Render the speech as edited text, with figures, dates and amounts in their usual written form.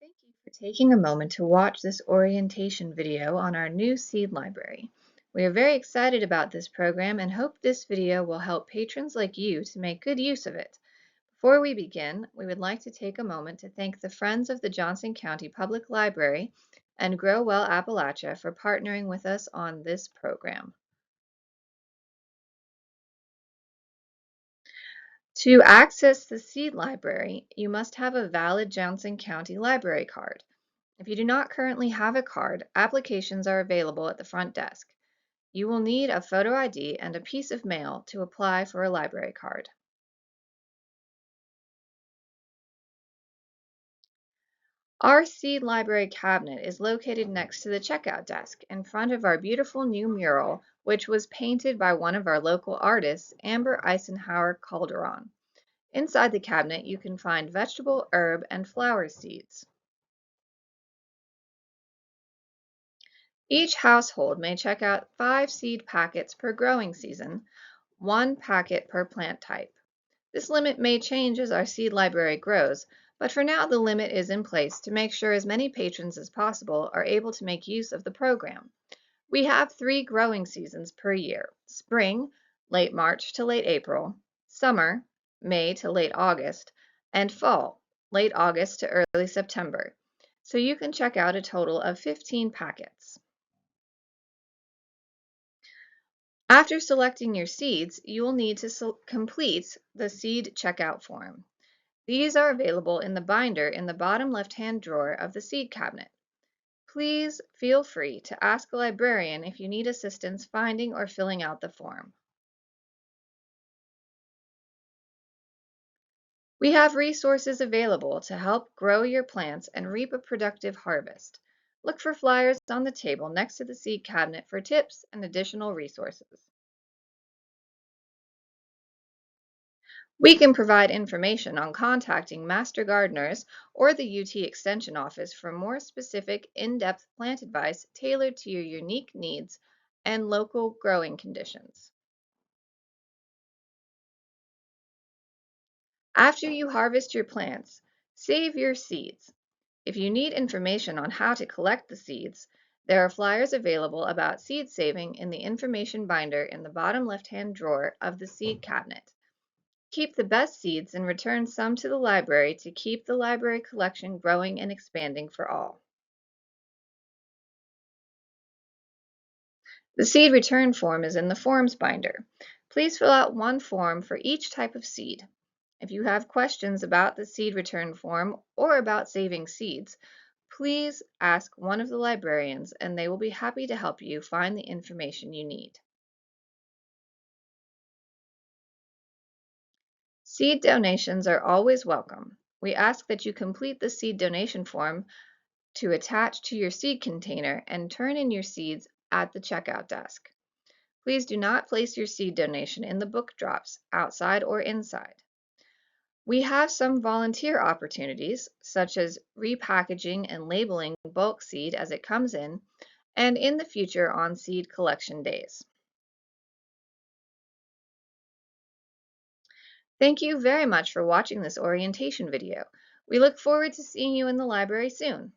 Thank you for taking a moment to watch this orientation video on our new seed library. We are very excited about this program and hope this video will help patrons like you to make good use of it. Before we begin, we would like to take a moment to thank the Friends of the Johnson County Public Library and Grow Well Appalachia for partnering with us on this program. To access the seed library, you must have a valid Johnson County Library card. If you do not currently have a card, applications are available at the front desk. You will need a photo ID and a piece of mail to apply for a library card. Our seed library cabinet is located next to the checkout desk in front of our beautiful new mural, which was painted by one of our local artists, Amber Eisenhower Calderon. Inside the cabinet, you can find vegetable, herb, and flower seeds. Each household may check out 5 seed packets per growing season, 1 packet per plant type. This limit may change as our seed library grows, but for now the limit is in place to make sure as many patrons as possible are able to make use of the program. We have 3 growing seasons per year: spring, late March to late April; summer, May to late August; and fall, late August to early September. So you can check out a total of 15 packets. After selecting your seeds, you will need to complete the seed checkout form. These are available in the binder in the bottom left-hand drawer of the seed cabinet. Please feel free to ask a librarian if you need assistance finding or filling out the form. We have resources available to help grow your plants and reap a productive harvest. Look for flyers on the table next to the seed cabinet for tips and additional resources. We can provide information on contacting Master Gardeners or the UT Extension Office for more specific, in-depth plant advice tailored to your unique needs and local growing conditions. After you harvest your plants, save your seeds. If you need information on how to collect the seeds, there are flyers available about seed saving in the information binder in the bottom left-hand drawer of the seed cabinet. Keep the best seeds and return some to the library to keep the library collection growing and expanding for all. The seed return form is in the forms binder. Please fill out one form for each type of seed. If you have questions about the seed return form or about saving seeds, please ask one of the librarians and they will be happy to help you find the information you need. Seed donations are always welcome. We ask that you complete the seed donation form to attach to your seed container and turn in your seeds at the checkout desk. Please do not place your seed donation in the book drops, outside or inside. We have some volunteer opportunities, such as repackaging and labeling bulk seed as it comes in, and in the future on seed collection days. Thank you very much for watching this orientation video. We look forward to seeing you in the library soon.